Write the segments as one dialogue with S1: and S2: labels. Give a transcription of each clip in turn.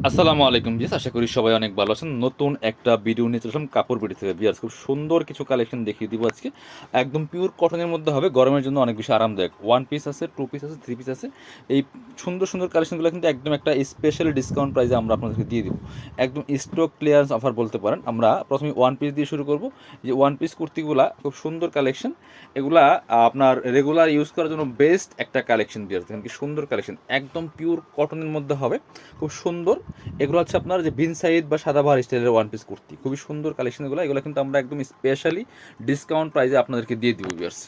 S1: আসসালামু আলাইকুম ভিউয়ার্স, আশা করি সবাই অনেক ভালো আছেন। নতুন একটা ভিডিও নিয়ে চলে আসলাম কাপড় বিডি থেকে। ভিউয়ার্স, খুব সুন্দর কিছু কালেকশন দেখিয়ে দিব আজকে। একদম পিওর কটনের মধ্যে হবে, গরমের জন্য অনেক বেশি আরামদায়ক। ওয়ান পিস আছে, টু পিস আছে, থ্রি পিস আছে। এই সুন্দর সুন্দর কালেকশনগুলো কিন্তু একদম একটা স্পেশাল ডিসকাউন্ট প্রাইসে আমরা আপনাদেরকে দিয়ে দিব। একদম স্টক ক্লিয়ারেন্স অফার বলতে পারেন। আমরা প্রথমে ওয়ান পিস দিয়ে শুরু করব। যে ওয়ান পিস কুর্তিগুলা খুব সুন্দর কালেকশন। এগুলা আপনার রেগুলার ইউজ করার জন্য বেস্ট একটা কালেকশন। ভিউয়ার্স, দেখেন কি সুন্দর কালেকশন, একদম পিওর কটনের মধ্যে হবে, খুব সুন্দর। এগুলো হচ্ছে আপনার যে বিন সাইড বা সাদাবাহার স্টাইলের ওয়ান পিস কুর্তি, খুবই সুন্দর কালেকশন। এগুলো কিন্তু আমরা একদম স্পেশালি ডিসকাউন্ট প্রাইসে আপনাদেরকে দিয়ে দিব ভিউয়ার্স।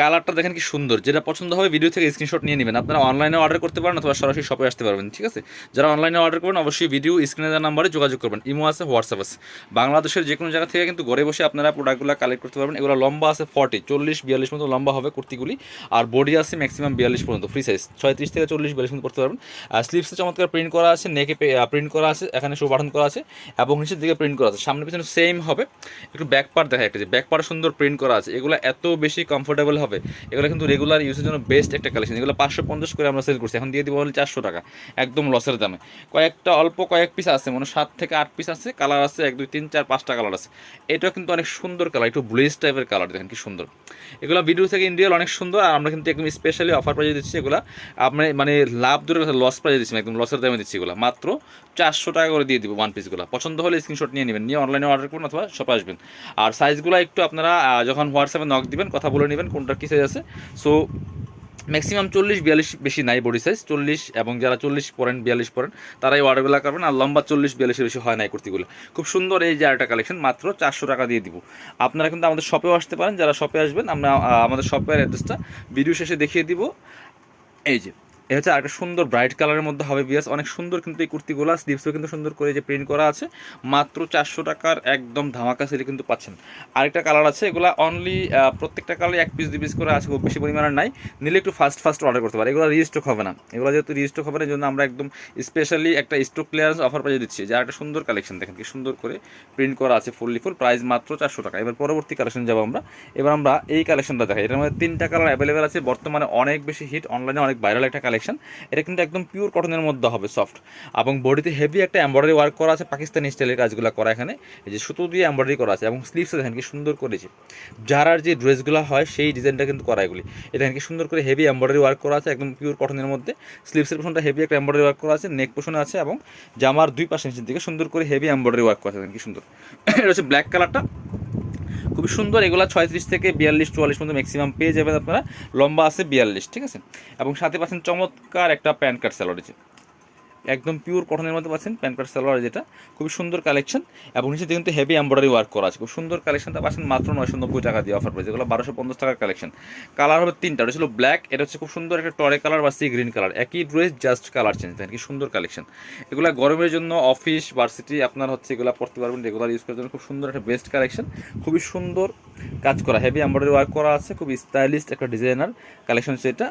S1: কালারটা দেখেন কি সুন্দর, যেটা পছন্দ হবে ভিডিও থেকে স্ক্রিনশট নিয়ে নেবেন। আপনারা অনলাইনে অর্ডার করতে পারেন অথবা সরাসরি শপে আসতে পারবেন, ঠিক আছে? যারা অনলাইনে অর্ডার করবেন অবশ্যই ভিডিও স্ক্রিনে দেওয়ার নাম্বারে যোগাযোগ করবেন। ইমো আছে, হোয়াটসঅ্যাপ আছে। বাংলাদেশের যে কোনো জায়গা থেকে কিন্তু ঘরে বসে আপনারা প্রোডাক্টগুলো কালেক্ট করতে পারবেন। এগুলো লম্বা আছে 40, 40, 42 মতো লম্বা হবে কুর্তিগুলি। আর বডি আছে ম্যাক্সিমাম 42 পর্যন্ত, ফ্রি সাইজ 36 থেকে 40, 42 মতো করতে পারবেন। আর স্লিভসে চমৎকার প্রিন্ট করা আছে, নেকে প্রিন্ট করা আছে, এখানে শো বাটন করা আছে এবং নিচের দিকে প্রিন্ট করা আছে। সামনে পিছনে সেম হবে। একটু ব্যাক পার্ট দেখা, একটা যে ব্যাক পার্টে সুন্দর প্রিন্ট করা আছে। এগুলো এত বেশি কমফোর্টেবল হবে, এগুলো কিন্তু রেগুলার ইউজের জন্য বেস্ট একটা কালেকশন। এগুলো 550 করে আমরা সেল করছি, এখন দিয়ে দিব হলে 400 টাকা, একদম লসের দামে। কয়েক পিস আছে, মানে 7 থেকে 8 পিস আছে। কালার আছে 1, 2, 3, 4, 5টা কালার আছে। এটাও কিন্তু অনেক সুন্দর কালার, একটু ব্লুইশ টাইপের কালার, দেখেন কি সুন্দর। এগুলো ভিডিও থেকে ইন্ডিয়াল অনেক সুন্দর। আর আমরা কিন্তু একদম স্পেশালি অফার প্রাইজে দিচ্ছি এগুলো। আপনি মানে লাভ দূরের কথা, লস প্রাইজে দিচ্ছি না, একদম লসের দামে দিচ্ছি। এগুলো মাত্র 400 টাকা করে দিয়ে দিব ওয়ান পিসগুলো। পছন্দ হলে স্ক্রিনশট নিয়ে নেবেন, নিয়ে অনলাইনে অর্ডার করুন অথবা শপে আসবেন। আর সাইজগুলো একটু আপনারা যখন হোয়াটসঅ্যাপে নক দিবেন কথা বলে নেবেন কোনটা কী সাইজ আছে। সো ম্যাক্সিমাম 40, 42, বেশি নাই বডি সাইজ 40, এবং যারা 40 পরেন 42 পরেন তারাই অর্ডারগুলো করবেন। আর লম্বা 40, 42-এর বেশি হয় না এই কুর্তিগুলো। খুব সুন্দর এই যে একটা কালেকশন, মাত্র 400 টাকা দিয়ে দিব। আপনারা কিন্তু আমাদের শপেও আসতে পারেন, যারা শপে আসবেন আমরা আমাদের শপের অ্যাড্রেসটা ভিডিও শেষে দেখিয়ে দিব। এই যে এটা হচ্ছে একটা সুন্দর ব্রাইট কালারের মধ্যে হবে বিয়াস, অনেক সুন্দর কিন্তু এই কুর্তিগুলো। স্লিভসও কিন্তু সুন্দর করে যে প্রিন্ট করা আছে। মাত্র 400 টাকার একদম ধামাকা সেলে কিন্তু পাচ্ছেন। আরেকটা কালার আছে, এগুলো অনলি প্রত্যেকটা কালারে 1 পিস 2 পিস করে আছে, খুব বেশি পরিমাণে নাই। নিলে একটু ফাস্ট অর্ডার করতে পারে। এগুলো রিস্টক হবে না, এগুলো যেহেতু রিস্টক হবে না, এই জন্য আমরা একদম স্পেশালি একটা স্টক ক্লিয়ারেন্স অফার প্রাইজে দিচ্ছি। যার একটা সুন্দর কালেকশন, দেখেন কি সুন্দর করে প্রিন্ট করা আছে, ফুল প্রাইস মাত্র 400 টাকা। এবার পরবর্তী কালেকশন যাবো আমরা। এবার আমরা এই কালেকশনটা দেখাই। এটার মধ্যে 3টা কালার অ্যাভেলেবেল আছে, বর্তমানে অনেক বেশি হিট, অনলাইনে অনেক ভাইরাল একটা কালেকশন। এটা কিন্তু একদম পিওর কটনের মধ্যে হবে, সফট, এবং বডিতে হেভি একটা এমব্রয়ডারি ওয়ার্ক করা আছে, পাকিস্তানি স্টাইলের কাজগুলো করা এখানে। এই যে সুতো দিয়ে এমব্রয়ডারি করা আছে, এবং স্লিভসে দেখেন কি সুন্দর করেছে। যারার যে ড্রেসগুলো হয় সেই ডিজাইনটা কিন্তু করা এগুলি। এটা দেখেন কি সুন্দর করে হেভি এমব্রয়ডারি ওয়ার্ক করা আছে, একদম পিওর কটনের মধ্যে। স্লিভসের পোশনটা হেভি একটা এমব্রয়ডারি ওয়ার্ক করা আছে, নেক পোশনে আছে, এবং জামার দুই পাশে নিচের দিকে সুন্দর করে হেভি এমব্রয়ডারি ওয়ার্ক করা আছে, দেখেন কি সুন্দর। এটা হচ্ছে ব্ল্যাক কালারটা, খুবই সুন্দর। এগুলো 36 থেকে 42, 44 পর্যন্ত ম্যাক্সিমাম পেয়ে যাবেন আপনারা। লম্বা আছে 42, ঠিক আছে। এবং সাথে পাচ্ছেন চমৎকার একটা প্যান্ট কাট স্যালোয়ার, একদম পিওর কটনের মধ্যে পাচ্ছেন প্যান্ট কাট সালোয়ার, যেটা খুবই সুন্দর কালেকশন। এবং নিচে কিন্তু হেভি এমব্রয়ডারি ওয়ার্ক করা আছে, খুব সুন্দর কালেকশনটা পাচ্ছেন মাত্র 990 টাকা দিয়ে অফার প্রাইস। এগুলো 1250 টাকার কালেকশন। কালার হবে 3টা, এটা ছিল ব্ল্যাক, এটা হচ্ছে খুব সুন্দর একটা টরে কালার বা সি গ্রিন কালার। একই ড্রেস, জাস্ট কালার চেঞ্জ, দেখেন কি সুন্দর কালেকশন। এগুলো গরমের জন্য অফিস ভার্সিটি আপনার হচ্ছে এগুলো পড়তে পারবেন, রেগুলার ইউজ করার জন্য খুব সুন্দর একটা বেস্ট কালেকশন। খুবই সুন্দর কাজ করা, হেভি এমব্রয়ডারি ওয়ার্ক করা আছে, খুব স্টাইলিশ একটা ডিজাইনার কালেকশন। সেটা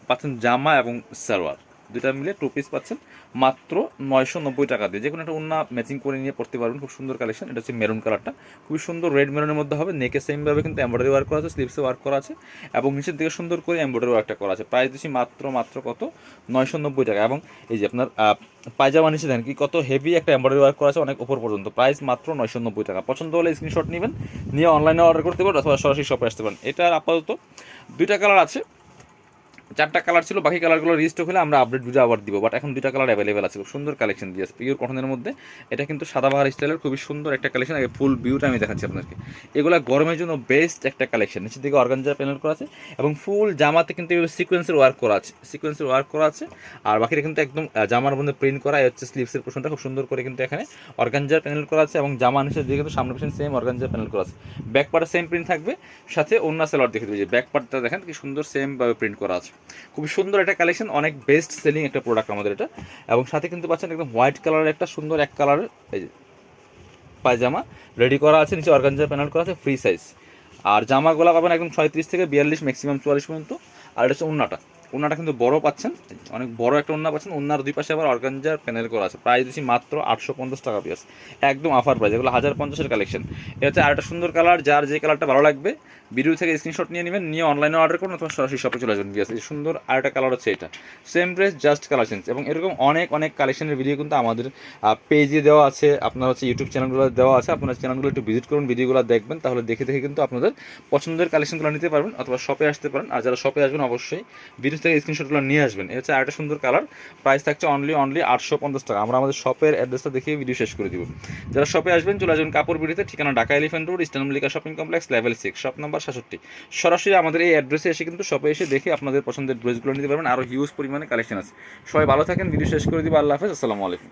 S1: পাচ্ছেন জামা এবং সালোয়ার দুটা মিলে 2 পিস পাচ্ছেন মাত্র 990 টাকা দিয়ে। যে কোনো একটা ওড়না ম্যাচিং করে নিয়ে পড়তে পারবেন, খুব সুন্দর কালেকশন। এটা হচ্ছে মেরুন কালারটা, খুবই সুন্দর রেড মেরুনের মধ্যে হবে। নেকে সেমভাবে কিন্তু এমব্রয়ডারি ওয়ার্ক করা আছে, স্লিভসে ওয়ার্ক করা আছে, এবং নিচের দিকে সুন্দর করে এমব্রয়ডারি ওয়ার্কটা করা আছে। প্রাইস দিচ্ছি মাত্র কত, 990 টাকা। এবং এই যে আপনার পায়জামা নিচে দেন কি কত হেভি একটা এমব্রয়ডারি ওয়ার্ক করা আছে, অনেক উপর পর্যন্ত। প্রাইস মাত্র 990 টাকা। পছন্দ হলে স্ক্রিনশট নেবেন, নিয়ে অনলাইনে অর্ডার করতে পারেন অথবা সরাসরি শপে আসতে পারেন। এটার আপাতত 2টা কালার আছে, 4টা কালার ছিল, বাকি কালারগুলো রিস্টক হলে আমরা আপডেট ভিডিও আবার দিব। বাট এখন 2টা কালার অ্যাভেলেবেল আছে, খুব সুন্দর কালেকশন দিয়েছে পিওর কটনের মধ্যে। এটা কিন্তু সাদাবাহার স্টাইলের খুবই সুন্দর একটা কালেকশন। আগে ফুল ভিউটা আমি দেখাচ্ছি আপনাকে। এগুলো গরমের জন্য বেস্ট একটা কালেকশন। নিচের দিকে অর্গানজার প্যানেল করা আছে, এবং ফুল জামাতে কিন্তু সিকোয়েন্সের ওয়ার্ক করা আছে, আর বাকিটা কিন্তু একদম জামার মধ্যে প্রিন্ট করা। হচ্ছে স্লিভসের পোর্শনটা খুব সুন্দর করে কিন্তু এখানে অর্গানজার প্যানেল করা আছে, এবং জামা নিচের দিকে কিন্তু সামনে পিছনে সেম অর্গানজার প্যানেল করা আছে। ব্যাক পার্টে সেম প্রিন্ট থাকবে, সাথে অন্য সেলার দেখে দেবে যে ব্যাক পার্টটা দেখেন কি সুন্দর সেমভাবে প্রিন্ট করা আছে। খুবই সুন্দর একটা কালেকশন, অনেক বেস্ট সেলিং একটা প্রোডাক্ট আমাদের এটা। এবং সাথে কিন্তু পাচ্ছেন একদম হোয়াইট কালারের একটা সুন্দর এক কালারের এই যে পায়জামা রেডি করা আছে, নিচে অর্গানজার প্যানেল করা আছে, ফ্রি সাইজ। আর জামাগুলো পাবেন একদম 36 থেকে 42, ম্যাক্সিমাম 44 পর্যন্ত। আর এটা হচ্ছে ওড়নাটা, ওনাটা কিন্তু বড় পাচ্ছেন, অনেক বড় একটা ওন্না পাচ্ছেন। ওন্নার দুই পাশে আবার অর্গানজার প্যানেল করা আছে। প্রাইস দিচ্ছি মাত্র 850 টাকা পিস, একদম অফার প্রাইস। এগুলো 1050-এর কালেকশন। এটা হচ্ছে আরেকটা সুন্দর কালার, যার যে কালারটা ভালো লাগবে ভিডিও থেকে স্ক্রিনশট নিয়ে নেবেন, নিয়ে অনলাইনে অর্ডার করুন অথবা সরাসরি শপে চলে আসবেন। বিয়াস এই সুন্দর আরেকটা কালার হচ্ছে এটা, same price just colour change. এবং এরকম অনেক অনেক কালেকশনের ভিডিও কিন্তু আমাদের পেজে দেওয়া আছে, আপনার হচ্ছে ইউটিউব চ্যানেলগুলো দেওয়া আছে। আপনার চ্যানেলগুলো একটু ভিজিট করুন, ভিডিওগুলো দেখবেন, তাহলে দেখে দেখে কিন্তু আপনাদের পছন্দের কালেকশনগুলো নিতে পারবেন অথবা শপে আসতে পারেন। আর যারা শপে আসবেন অবশ্যই ভিডিও থেকে স্ক্রিনশটগুলো নিয়ে আসবেন। এটা হচ্ছে আরেকটা সুন্দর কালার, প্রাইস থাকছে অনলি 850 টাকা। আমরা আমাদের শপের অ্যাড্রেসটা দেখিয়ে ভিডিও শেষ করে দিব। যারা শপে আসবেন চলে আসবেন কাপড় বিড়িতে, ঠিকানা Dhaka elephant road, eastern Mallika shopping complex, level 6, shop number 67। সরাসরি আমাদের এই অ্যাড্রেসে এসে কিন্তু শপে এসে দেখে আপনাদের পছন্দের ড্রেসগুলো নিতে পারবেন। আরও হিউজ পরিমাণে কালেকশন আছে। সবাই ভালো থাকেন, ভিডিও শেষ করে দিব। আল্লাহ হাফেজ, আসসালামু আলাইকুম।